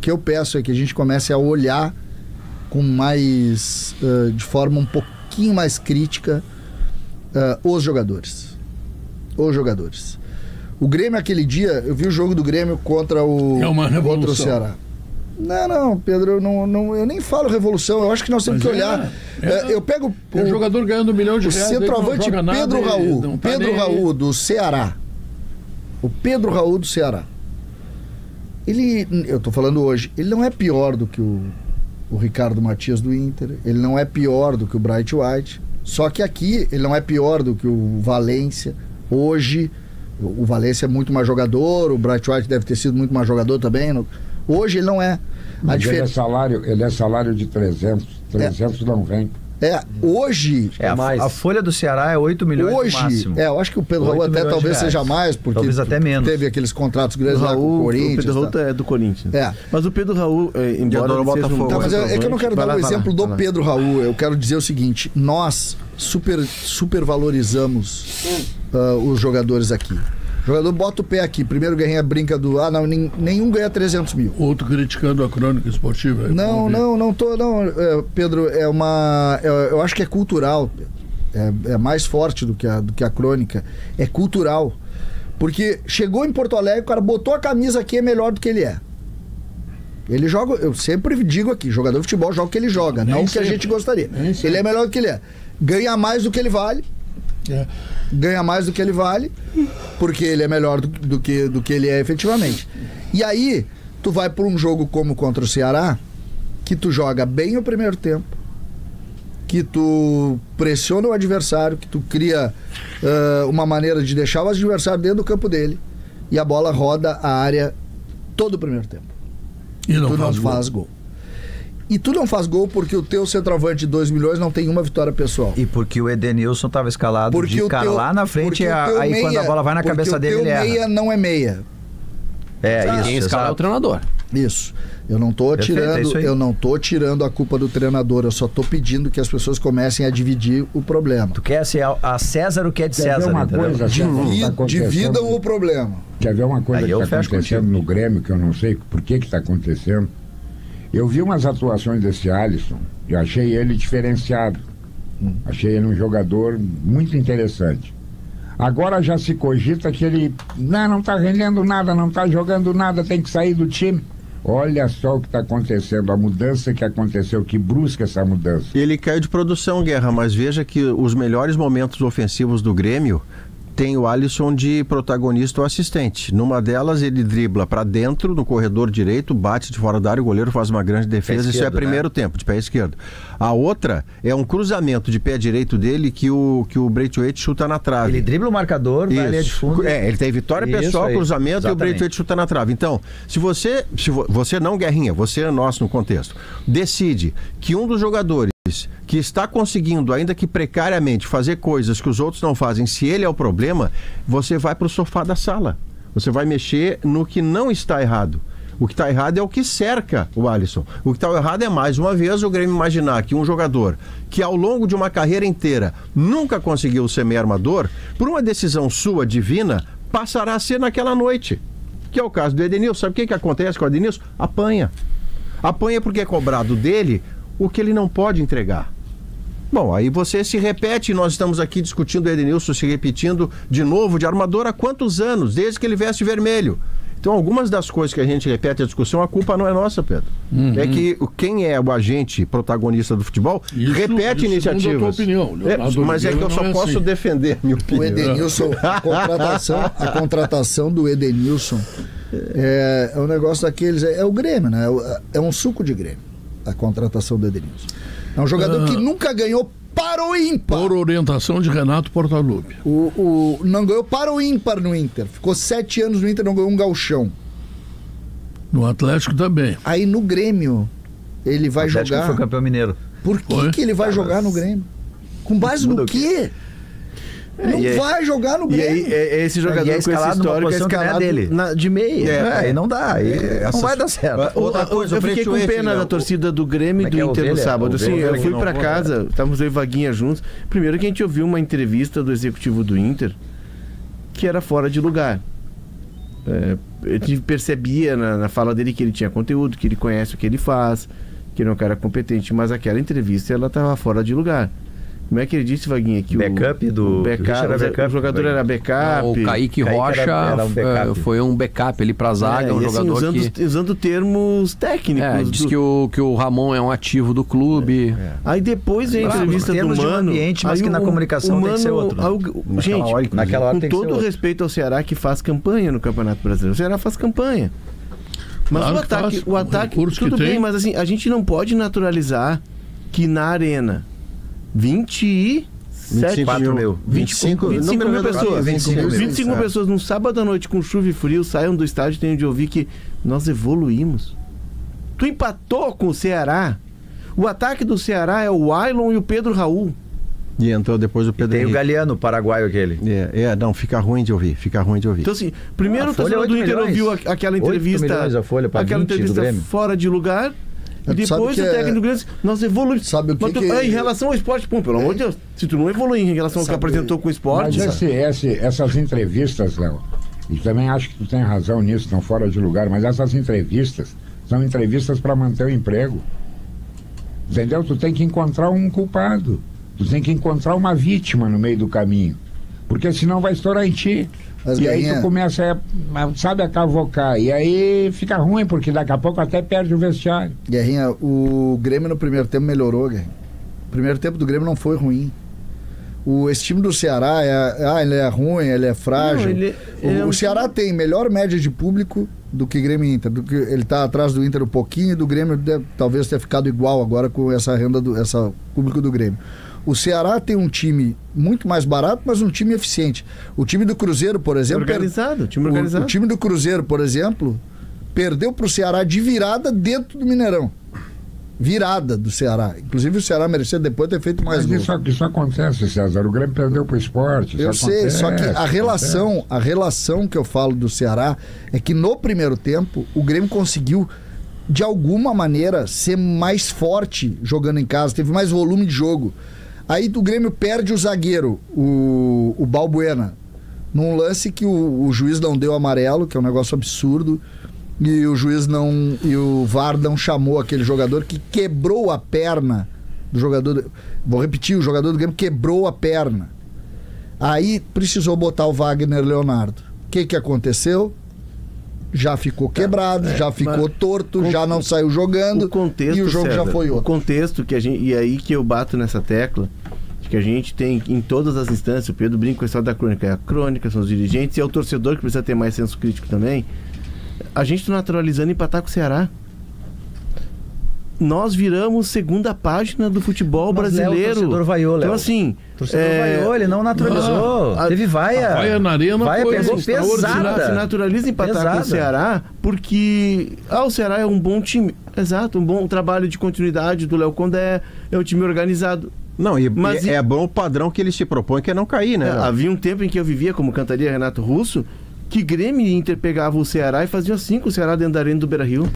que eu peço é que a gente comece a olhar com mais, de forma um pouquinho mais crítica, os jogadores. Os jogadores. O Grêmio, aquele dia, eu vi o jogo do Grêmio contra o Ceará. Não, Pedro, eu nem falo revolução, eu acho que nós temos que olhar. Eu pego o jogador ganhando R$1 milhão, o centroavante Pedro Raul do Ceará. O Pedro Raul do Ceará. Eu tô falando hoje, ele não é pior do que o Ricardo Matias do Inter, ele não é pior do que o Bright White, só que aqui ele não é pior do que o Valência. Hoje, o Valência é muito mais jogador, o Bright White deve ter sido muito mais jogador também. Hoje ele não é. Mas ele é salário de 300. 300 não vem. Hoje... a folha do Ceará é 8 milhões hoje, no máximo. Eu acho que o Pedro Raul até talvez seja mais, porque talvez até menos. Teve aqueles contratos grandes lá com o Corinthians. O Pedro Raul é do Corinthians. Mas o Pedro Raul, embora ele seja um... mas é que eu não quero dar o exemplo do Pedro Raul, eu quero dizer o seguinte, nós super valorizamos os jogadores aqui. O jogador bota o pé aqui, primeiro ganha brinca do... nenhum ganha 300 mil. Outro criticando a crônica esportiva. Não tô, Pedro, eu acho que é cultural, é mais forte do que a crônica, é cultural, porque chegou em Porto Alegre, o cara botou a camisa aqui, é melhor do que ele é. Ele joga, eu sempre digo aqui, jogador de futebol joga o que ele joga, não o que a gente gostaria. Ele é melhor do que ele é. Ganha mais do que ele vale. Ganha mais do que ele vale, porque ele é melhor do que ele é efetivamente. E aí, tu vai para um jogo como contra o Ceará, que tu joga bem o primeiro tempo, que tu pressiona o adversário, que tu cria uma maneira de deixar o adversário dentro do campo dele, e a bola roda a área todo o primeiro tempo. E tu não faz gol. E tu não faz gol porque o teu centroavante de 2 milhões não tem uma vitória pessoal. E porque o Edenilson estava escalado lá na frente, aí quando a bola vai na cabeça dele, ele erra. Porque o meia não é meia. Quem escala é o treinador. Isso. Eu não tô tirando a culpa do treinador, eu só tô pedindo que as pessoas comecem a dividir o problema. Tu quer ser a César o que é de César, uma coisa, dividam o problema. Quer ver uma coisa que está acontecendo no Grêmio, que eu não sei por que está acontecendo? Eu vi umas atuações desse Alisson e achei ele diferenciado. Achei ele um jogador muito interessante. Agora já se cogita que ele não está rendendo nada, não está jogando nada, tem que sair do time. Olha só o que está acontecendo, a mudança que aconteceu, que brusca essa mudança. Ele caiu de produção, Guerra, mas veja que os melhores momentos ofensivos do Grêmio tem o Alisson de protagonista ou assistente. Numa delas ele dribla para dentro, no corredor direito, bate de fora da área, o goleiro faz uma grande defesa, isso é primeiro tempo, de pé esquerdo. A outra é um cruzamento de pé direito dele que o Braithwaite chuta na trave. Ele dribla o marcador, vai ali de fundo. Ele tem vitória pessoal, cruzamento, exatamente. E o Braithwaite chuta na trave. Então, se você não, Guerrinha, você é nosso no contexto, decide que um dos jogadores que está conseguindo, ainda que precariamente, fazer coisas que os outros não fazem, se ele é o problema, você vai para o sofá da sala. Você vai mexer no que não está errado. O que está errado é o que cerca o Alisson. O que está errado é, mais uma vez, o Grêmio imaginar que um jogador que ao longo de uma carreira inteira nunca conseguiu ser meio armador, por uma decisão sua divina, passará a ser naquela noite. Que é o caso do Edenilson. Sabe o que acontece com o Edenilson? Apanha. Apanha porque é cobrado dele o que ele não pode entregar. Bom, aí você se repete, nós estamos aqui discutindo o Edenilson se repetindo de novo de armador há quantos anos? Desde que ele veste vermelho. Então, algumas das coisas que a gente repete a discussão, a culpa não é nossa, Pedro. É que quem é o agente protagonista do futebol repete iniciativas. Tua opinião, mas é que eu só posso defender minha opinião. O Edenilson, a contratação do Edenilson é um negócio daqueles, é o Grêmio, né? É um suco de Grêmio, a contratação do Edenilson. É um jogador que nunca ganhou para o ímpar. Por orientação de Renato Portaluppi. Não ganhou para o ímpar no Inter. Ficou 7 anos no Inter, não ganhou um gauchão. No Atlético também. Aí no Grêmio, ele vai jogar... O Atlético foi campeão mineiro. Por que ele vai jogar no Grêmio? Com base no quê? Não vai jogar no Grêmio. E aí, esse jogador com esse histórico é escalado dele. De meia. Aí não dá. Não vai dar certo. Outra coisa, eu fiquei com pena da torcida do Grêmio e do Inter no sábado. Assim, eu fui pra casa, estávamos aí vaguinha juntos. Primeiro que a gente ouviu uma entrevista do executivo do Inter que era fora de lugar. gente percebia na fala dele que ele tinha conteúdo, que ele conhece o que ele faz, que ele é um cara competente, mas aquela entrevista ela estava fora de lugar. Como é que ele disse, Vaguinha? Que o jogador era backup. O Kaique Rocha era um foi um backup ali pra zaga, um jogador usando termos técnicos. Diz que o Ramon é um ativo do clube. Aí depois vem a entrevista do Mano. Ambiente, mas que na comunicação tem que ser outro. Gente, naquela hora com todo respeito ao Ceará que faz campanha no Campeonato Brasileiro. O Ceará faz campanha. Mas claro o ataque tudo bem, mas assim, a gente não pode naturalizar que na arena 25 mil pessoas. 25 mil pessoas num sábado à noite com chuva e frio saiam do estádio e tenham de ouvir que nós evoluímos. Tu empatou com o Ceará. O ataque do Ceará é o Wailon e o Pedro Raul. E entrou depois o Pedro Henrique. Tem o Galeano, o paraguaio aquele. Não, fica ruim de ouvir. Então assim, primeiro o torcedor do Inter ouviu aquela entrevista, fora de lugar. E depois o técnico do Grêmio, nós evoluímos. Sabe o que em relação ao esporte, pelo amor de Deus, se tu não evoluir em relação ao que apresentou com o esporte... Mas essas entrevistas, Léo, e também acho que tu tem razão nisso, estão fora de lugar, mas essas entrevistas são entrevistas para manter o emprego. Entendeu? Tu tem que encontrar um culpado. Tu tem que encontrar uma vítima no meio do caminho. Porque senão vai estourar em ti. E aí tu começa a cavocar. E aí fica ruim, porque daqui a pouco até perde o vestiário. Guerrinha, o Grêmio no primeiro tempo melhorou, Guerrinha. O primeiro tempo do Grêmio não foi ruim. Esse time do Ceará, ele é ruim, ele é frágil. O Ceará tem melhor média de público do que Grêmio e Inter. Ele está atrás do Inter um pouquinho e do Grêmio talvez tenha ficado igual agora com essa renda, essa público do Grêmio. O Ceará tem um time muito mais barato, mas um time eficiente. O time do Cruzeiro, por exemplo... Organizado. O time do Cruzeiro, por exemplo, perdeu para o Ceará de virada dentro do Mineirão. Virada do Ceará. Inclusive o Ceará merecia depois ter feito mais gols. Isso acontece, César. O Grêmio perdeu para o esporte. Eu sei, só que a relação que eu falo do Ceará é que no primeiro tempo o Grêmio conseguiu, de alguma maneira, ser mais forte jogando em casa. Teve mais volume de jogo. Aí o Grêmio perde o zagueiro, o Balbuena, num lance que o juiz não deu amarelo, que é um negócio absurdo, e o VAR não chamou aquele jogador que quebrou a perna do jogador. Vou repetir, o jogador do Grêmio quebrou a perna. Aí precisou botar o Wagner Leonardo. O que aconteceu? Já ficou quebrado, já ficou torto, já não saiu jogando contexto, e o jogo já foi outro. O contexto que a gente, e aí que eu bato nessa tecla, que a gente tem em todas as instâncias, o Pedro brinca com a história da crônica, é a crônica, são os dirigentes e é o torcedor que precisa ter mais senso crítico também. A gente está naturalizando empatar com o Ceará. Nós viramos segunda página do futebol brasileiro. Léo, o torcedor vaiou, Léo. Então assim... O torcedor vaiou, ele não naturalizou. Teve vaia. A vaia na arena pegou pesada. Se naturaliza empatar com o Ceará porque... o Ceará é um bom time. Exato, um bom trabalho de continuidade do Léo Condé, é um time organizado. Não, mas é bom o padrão que ele se propõe, que é não cair, né? Havia um tempo em que eu vivia, como cantaria Renato Russo, que Grêmio e Inter pegavam o Ceará e faziam assim com o Ceará dentro da arena do Beira-Rio.